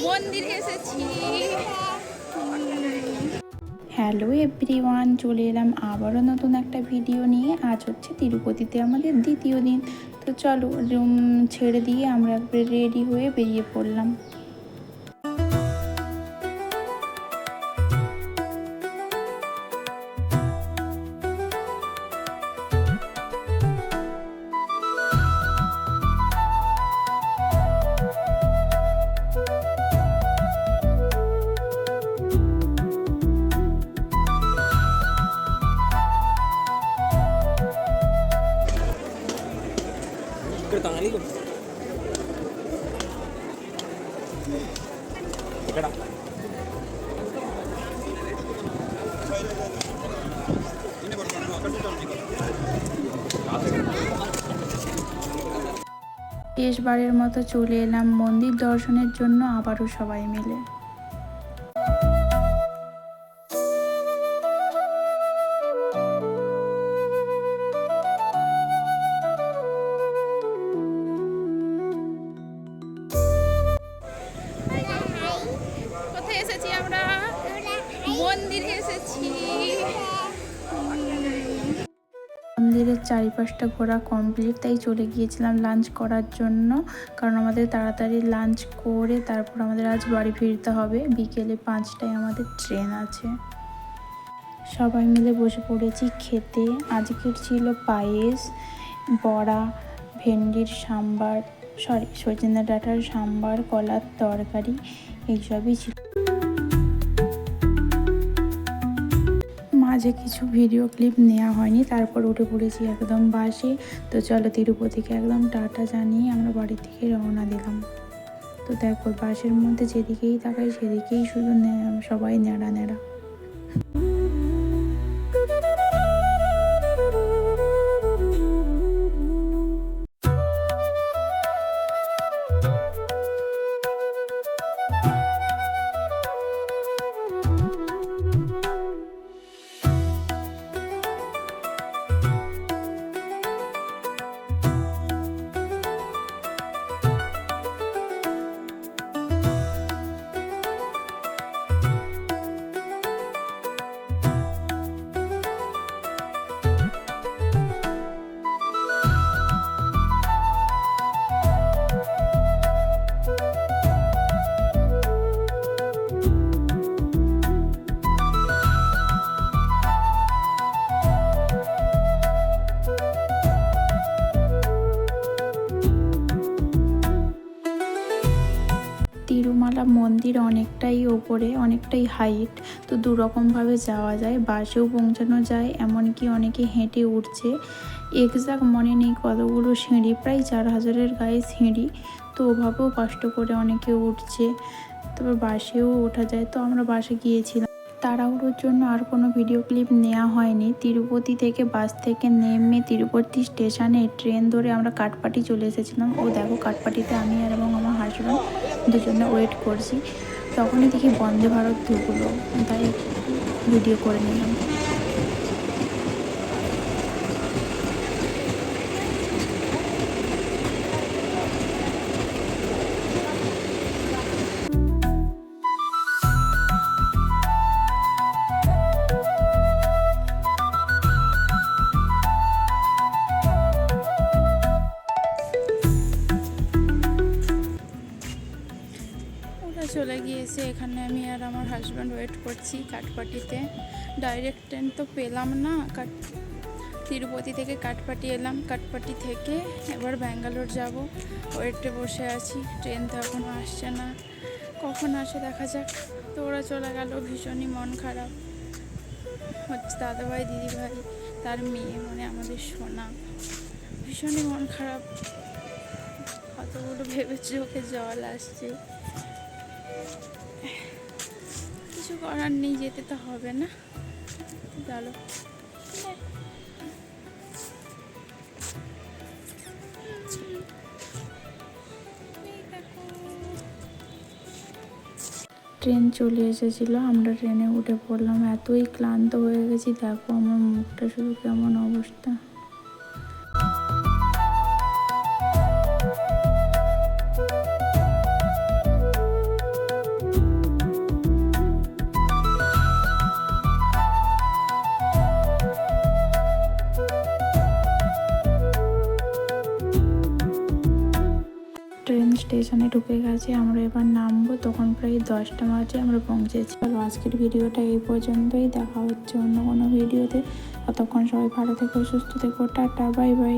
মন্দিরে এসেছি। Hello everyone, চলে এলাম আবারও নতুন একটা ভিডিও নিয়ে। আজ হচ্ছে তিরুপতিতে আমাদের দ্বিতীয় দিন। তো চলো, রুম ছেড়ে দিয়ে আমরা একবার রেডি হয়ে বেরিয়ে পড়লাম। শেষবারের মতো চলে এলাম মন্দির দর্শনের জন্য আবারও সবাই মিলে। কোথায় এসেছি আমরা? মন্দিরে এসেছি। মন্দিরের চারিপাশটা ঘোরা কমপ্লিট, তাই চলে গিয়েছিলাম লাঞ্চ করার জন্য। কারণ আমাদের তাড়াতাড়ি লাঞ্চ করে তারপর আমাদের আজ বাড়ি ফিরতে হবে। বিকেলে 5টায় আমাদের ট্রেন আছে। সবাই মিলে বসে পড়েছি খেতে। আজকের ছিল পায়েস, বড়া, ভেন্ডির সাম্বার, সজনে ডাঁটার সাম্বার, কলার তরকারি, এইসবই ছিল। মাঝে কিছু ভিডিও ক্লিপ নেওয়া হয়নি, তারপর উঠে পড়েছি একদম বাসে। তো চলো, তিরুপতিকে একদম টাটা জানিয়ে আমরা বাড়ি থেকে রওনা দিলাম। তো দেখো, বাসের মধ্যে যেদিকেই তাকাই সেদিকেই শুধু সবাই নেড়া নেড়া। তিরুমালা মন্দির অনেকটাই ওপরে, অনেকটাই হাইট। তো দুরকমভাবে যাওয়া যায়, বাসেও পৌঁছানো যায়, এমনকি অনেকে হেঁটে উঠছে। এক্সাক্ট মনে নেই কতগুলো সিঁড়ি, প্রায় 4000-এর গায়ে সিঁড়ি। তো ওভাবেও কষ্ট করে অনেকে উঠছে। তারপর বাসেও ওঠা যায়। তো আমরা বাসে গিয়েছিলাম। তাড়াহুড়োর জন্য আর কোনো ভিডিও ক্লিপ নেওয়া হয়নি। তিরুপতি থেকে বাস থেকে নেমে তিরুপতি স্টেশনে ট্রেন ধরে আমরা কাটপাটি চলে এসেছিলাম। ও দেখো, কাটপাটিতে আমি আর এবং আমার হাজব্যান্ড দুজনে ওয়েট করছি। তখনই দেখি বন্দে ভারত ঢুকলো, তাই ভিডিও করে নিলাম। চলে গিয়েছে, এখানে আমি আর আমার হাজব্যান্ড ওয়েট করছি কাটপাটিতে। ডাইরেক্ট ট্রেন তো পেলাম না। তিরুপতি থেকে কাটপাটি এলাম, কাটপাটি থেকে এবার ব্যাঙ্গালোর যাব। ওয়েটে বসে আছি, ট্রেন তো এখনও আসছে না, কখন আসে দেখা যাক। তো ওরা চলে গেল, ভীষণই মন খারাপ হচ্ছে। দাদাভাই, দিদিভাই, তার মেয়ে, মানে আমাদের সোনা, ভীষণই মন খারাপ। কতগুলো ভেবে চোখে জল আসছে। কিছু করার নেই, যেতে তো হবে না। চলো। ট্রেন চলে এসেছিলো, আমরা ট্রেনে উঠে পড়লাম। এতই ক্লান্ত হয়ে গেছি, দেখো আমার মুখটা শুধু কেমন অবস্থা। স্টেশনে ঢুকে গেছে, আমরা এবার নামবো। তখন প্রায় 10টা বাজে, আমরা পৌঁছেছি। চলো আজকের ভিডিওটা এই পর্যন্তই, দেখা হচ্ছে অন্য কোনো ভিডিওতে। ততক্ষণ সবাই ভালো থেকো, সুস্থ থেকো, টাটা, বাই বাই।